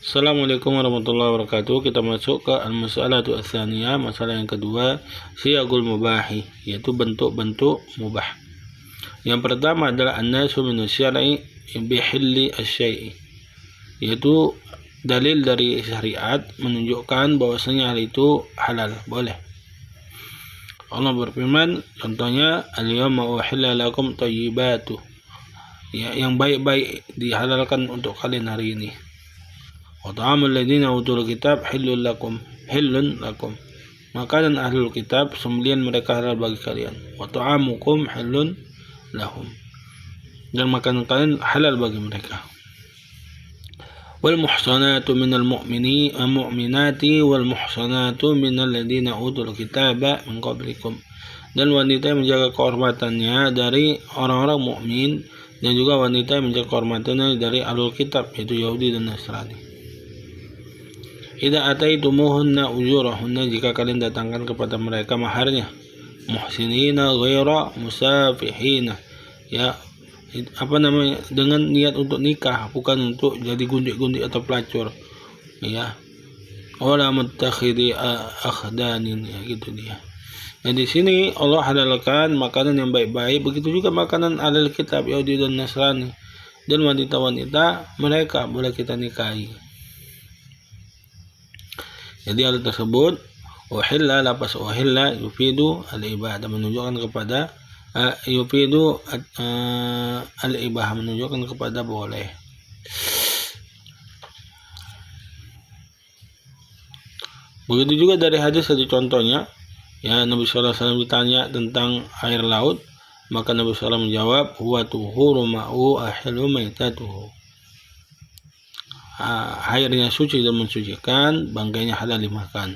Assalamualaikum warahmatullahi wabarakatuh. Kita masuk ke al-mas'alatu ats-tsaniyah, masalah yang kedua, siyagul mubahi, yaitu bentuk-bentuk mubah. Yang pertama adalah an-nasu min asy-syar'i bi hilli asy-syai'i, yaitu dalil dari syariat menunjukkan bahwasanya hal itu halal, boleh. Allah berfirman, contohnya al-yawma uhilla lakum thayyibatu, ya, yang baik-baik dihalalkan untuk kalian hari ini. Wa ta'amul ladzina utul kitab hillun lakum, makanan ahlul kitab sembelian mereka halal bagi kalian. Wa ta'amukum hillun lahum, dan makanan kalian halal bagi mereka. Wal muhsanatu minal mu'minati wal muhsanatu minal ladzina utul kitaba min qablikum, dan wanita yang menjaga kehormatannya dari orang-orang mukmin, dan juga wanita yang menjaga kehormatannya dari ahlul kitab, yaitu Yahudi dan Nasrani. Idza ataitumuhunna ujurahunna, jika kalian datangkan kepada mereka maharnya, muhsinina ghaira musafihina, ya, dengan niat untuk nikah, bukan untuk jadi gundik-gundik atau pelacur, ya, wala muttakhidi akhdanin, ya, gitu dia. Nah, di sini Allah halalkan makanan yang baik-baik, begitu juga makanan ahlul kitab Yahudi dan Nasrani, dan wanita-wanita mereka boleh kita nikahi. Jadi hal tersebut, uhilla, lapas uhilla yufidu al-ibadah, menunjukkan kepada yufidu al-ibah, menunjukkan kepada boleh. Begitu juga dari hadis tadi contohnya, ya, Nabi sallallahu alaihi wasallam ditanya tentang air laut, maka Nabi sallallahu alaihi wasallam menjawab, huwa tuhuru ma'u ahlu maitatuhu, airnya suci dan mensucikan, bangkainya halal dimakan.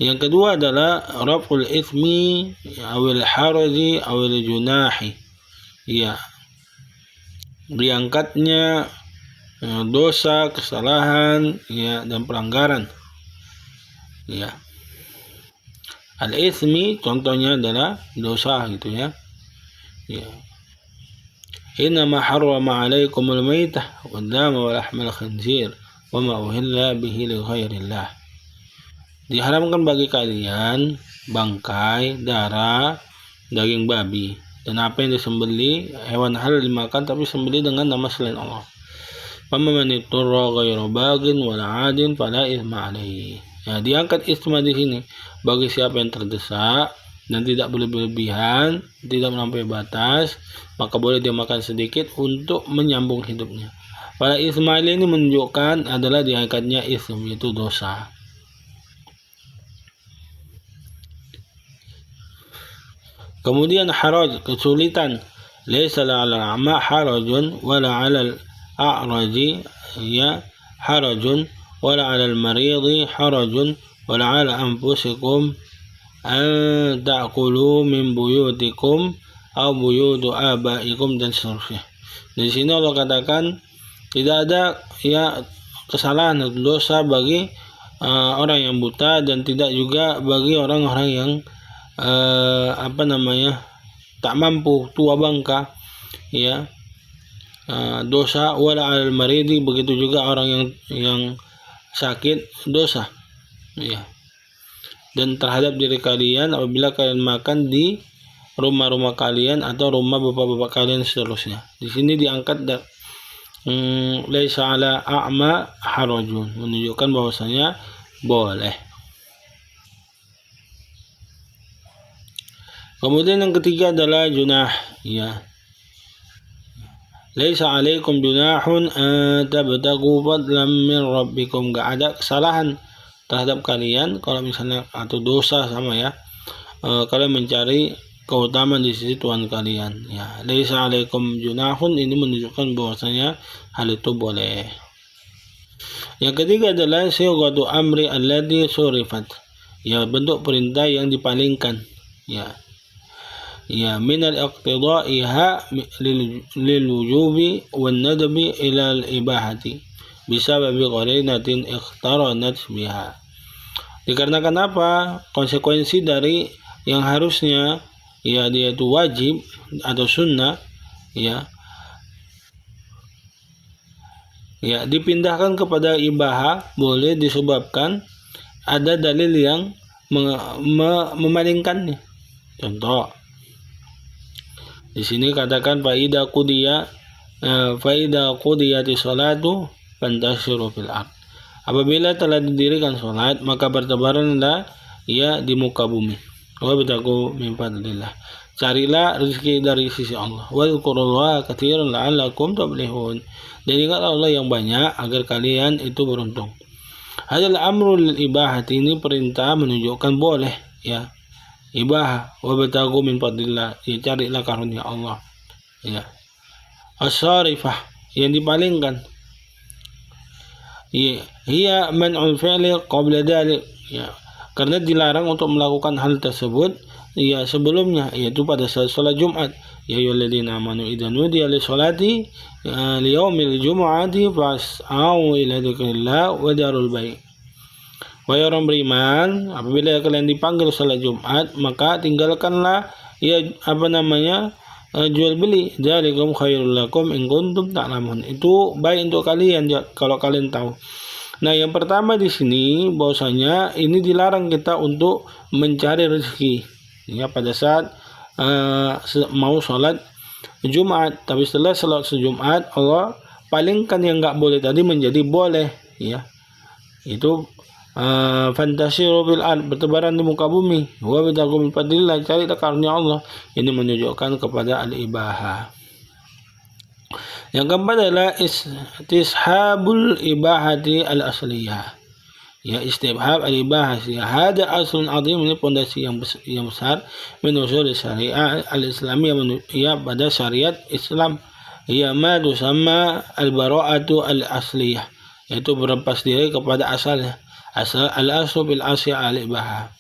Yang kedua adalah raf'ul itsmi awil haraji awil junahi, ya, diangkatnya dosa, kesalahan, ya, dan pelanggaran, ya. Al-itsmi contohnya adalah dosa, gitu ya. Ya. Innama harrama 'alaikumul maitah wad dama wa lahmal khinzir wa ma uhilla bihi li ghairillah. Diharamkan bagi kalian bangkai, darah, daging babi, dan apa yang disembeli, hewan halal dimakan tapi sembeli dengan nama selain Allah. Faman ittara ghairu bagin wala 'adin fala itsma 'alaihi. Ya, diangkat isma di sini bagi siapa yang terdesak dan tidak berlebihan, tidak melampaui batas, maka boleh dia makan sedikit untuk menyambung hidupnya. Pada Ismail ini menunjukkan adalah diangkatnya ism, yaitu dosa. Kemudian haraj, kesulitan. Laisa 'alal a'ma harajun wala 'alal a'raji, ya, harajun wala 'alal maridi harajun wala 'ala anfusikum an ta'kulu min buyutikum aw buyutu abaikum, dan seterusnya. Di sini Allah katakan tidak ada, ya, kesalahan atau dosa bagi orang yang buta, dan tidak juga bagi orang-orang yang tak mampu, tua bangka, ya, dosa. Wala al maridi, begitu juga orang yang sakit, dosa, ya. Dan terhadap diri kalian apabila kalian makan di rumah-rumah kalian atau rumah bapak-bapak kalian, seterusnya. Di sini diangkat laisa 'ala a'ma harajun, menunjukkan bahwasanya boleh. Kemudian yang ketiga adalah junah, ya. Laisa 'alaikum junahun an tabtagu fadlan min rabbikum, enggak ada kesalahan terhadap kalian kalau misalnya, atau dosa sama, ya, kalian mencari keutamaan di sisi Tuhan kalian, ya. Laisa 'alaikum junahun ini menunjukkan bahwasanya hal itu boleh. Yang ketiga adalah sighatu amri allati surifat, ya, bentuk perintah yang dipalingkan, ya, ya, min al-iqtida'iha lil wujubi wan nadbi ila al-ibahati bisababi qarinatin iqtaranat biha. Dikarenakan apa? Konsekuensi dari yang harusnya, ya, dia itu wajib atau sunnah, ya, Ya, dipindahkan kepada ibaha boleh disebabkan ada dalil yang memalingkannya. Contoh, di sini katakan faida qudiyati sholatu fantashiru fil ard. Apabila telah didirikan sholat, maka bertebaranlah ia di muka bumi. Wabtagu min fadlillah. Carilah rezeki dari sisi Allah. Wadhkurullaha katsiran la'allakum tuflihun. Dan ingatlah Allah yang banyak agar kalian itu beruntung. Hadal amru lil ibahati, ini perintah menunjukkan boleh, ya. Ibahah. Wabtagu min fadlillah, ya, carilah karunia Allah, ya. As-sarifah, yang dipalingkan, ya, hiya man'ul fi'li qabla dhalik, ya, karena dilarang untuk melakukan hal tersebut, ya, sebelumnya, yaitu pada saat sholat Jumat. Ya ayyuhalladzina amanu idza nudiya lis-sholati liyaumil jumu'ati fas'au ila dzikrillah wa darul bai'. Wahai orang beriman, apabila kalian dipanggil sholat Jumat, maka tinggalkanlah, ya, jual beli. Dzalikum khairul lakum in kuntum ta'lamun. Itu baik untuk kalian, ya, kalau kalian tahu. Nah, yang pertama di sini bahwasanya ini dilarang kita untuk mencari rezeki, ya, pada saat mau sholat Jumat. Tapi setelah sholat Jumat, Allah palingkan yang nggak boleh tadi menjadi boleh, ya. Itu fantasiru bil ard, bertebaran di muka bumi. Wa bitagu min fadlillah, carilah karunia Allah. Ini menunjukkan kepada al-ibahah. Yang keempat adalah istishabul ibahati al-asliyah. Ya, istibhab al-ibahah. Hada aslun azim, ini pondasi yang besar min usul syariah al-islamiyah, ya, pada syariat Islam. Ya, ma tusamma al-bara'atu al-asliyah, yaitu berlepas diri kepada asalnya. Asal al-aslu bil asya al-ibahah,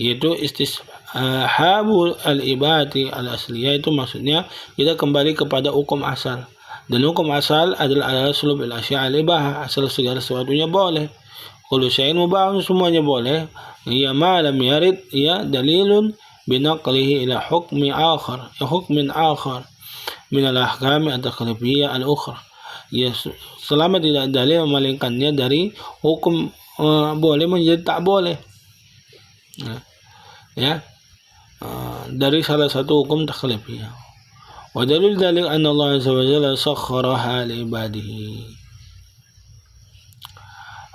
yaitu istishabul al-ibahati al-asliyah, itu maksudnya kita kembali kepada hukum asal. Dan hukum asal adalah al-aslu bil asya al-ibahah, asal segala sesuatunya boleh. Kullu syai'in mubah, semuanya boleh. Ya, ma lam yarid, ya, dalilun binaqlihi ila hukmin akhar min al-ahkam at-takhlifiyah al-ukhra. Ya, selama tidak dalil memalingkannya dari hukum boleh menjadi tak boleh, ya, dari salah satu hukum takhlifiyah. Wa dalil anna Allah azza wa jalla sakhkharaha li ibadihi.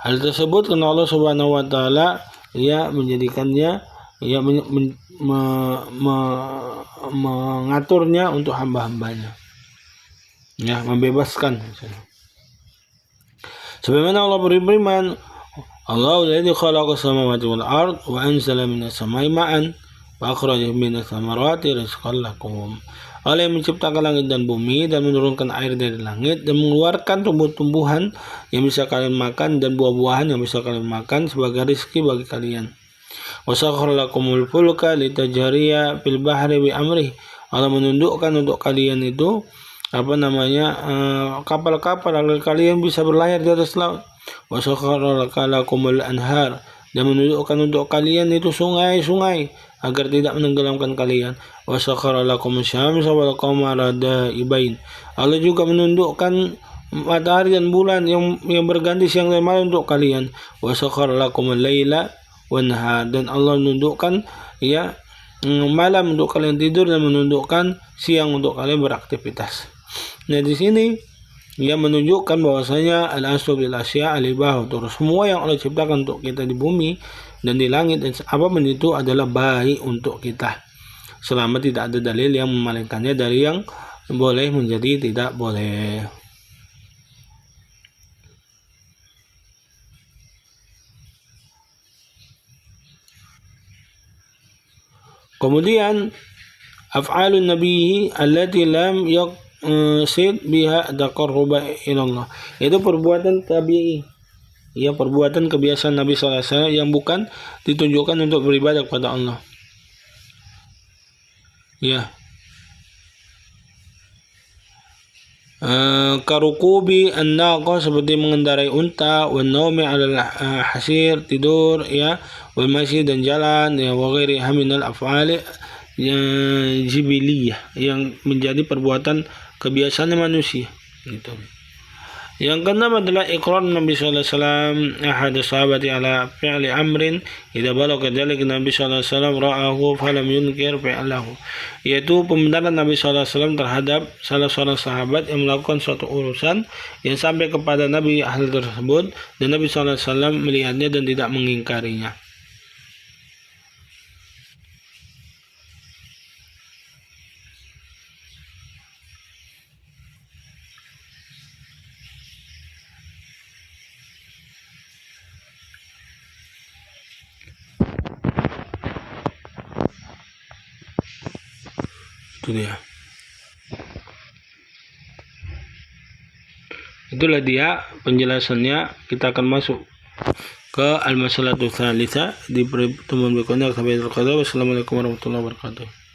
Hal tersebut karena Allah Subhanahu wa taala, ya, menjadikannya, ya, mengaturnya untuk hamba-hambanya, ya, membebaskan. Sebagaimana Allah berfirman, Allahu alladzi khalaqa as-samawati wal ard wa anzala minas samai ma'an wa akhraja minas thamarati rizqan lakum. Allah yang menciptakan langit dan bumi dan menurunkan air dari langit dan mengeluarkan tumbuh-tumbuhan yang bisa kalian makan dan buah-buahan yang bisa kalian makan sebagai rezeki bagi kalian. Wa sakhkhara lakumul fulka litajriya fil bahri bi amrih. Allah menundukkan untuk kalian itu kapal-kapal agar kalian bisa berlayar di atas laut. Wa sakhkhara lakumul anhar, dan menundukkan untuk kalian itu sungai-sungai agar tidak menenggelamkan kalian. Wa sakhkhara lakumus syamsa wal qamara da'ibain. Allah juga menundukkan matahari dan bulan yang berganti siang dan malam untuk kalian. Wa sakhkhara lakumul laila wan nahar, dan Allah menundukkan, ya, malam untuk kalian tidur dan menundukkan siang untuk kalian beraktivitas. Nah, di sini, ia menunjukkan bahwasanya al-aslu bil asya al-ibah, untuk semua yang Allah ciptakan untuk kita di bumi dan di langit dan apapun itu adalah baik untuk kita, selama tidak ada dalil yang memalingkannya dari yang boleh menjadi tidak boleh. Kemudian af'alun nabi allati lam yaqsid biha taqarruba ila Allah, itu perbuatan tabi'i, ya, perbuatan kebiasaan Nabi SAW yang bukan ditunjukkan untuk beribadah kepada Allah, ya. Karukubi an-naqa, seperti mengendarai unta, wan naumi 'alal hasir, tidur, ya, wal masyi, dan jalan, ya, wa ghairi haminal af'ali jibiliyah, yang menjadi perbuatan kebiasaan manusia, gitu. Yang keenam adalah iqrar Nabi sallallahu alaihi wasallam ahad sahabati ala fi'li amrin idza balagha dzalika Nabi sallallahu alaihi wasallam ra'ahu falam yunkir fi'lahu, yaitu pembenaran Nabi sallallahu alaihi wasallam terhadap salah seorang sahabat yang melakukan suatu urusan yang sampai kepada Nabi hal tersebut dan Nabi sallallahu alaihi wasallam melihatnya dan tidak mengingkarinya. Dia. Itulah dia penjelasannya. Kita akan masuk ke al-masalatu tsalitsah di pertemuan berikutnya. Wassalamualaikum warahmatullahi wabarakatuh.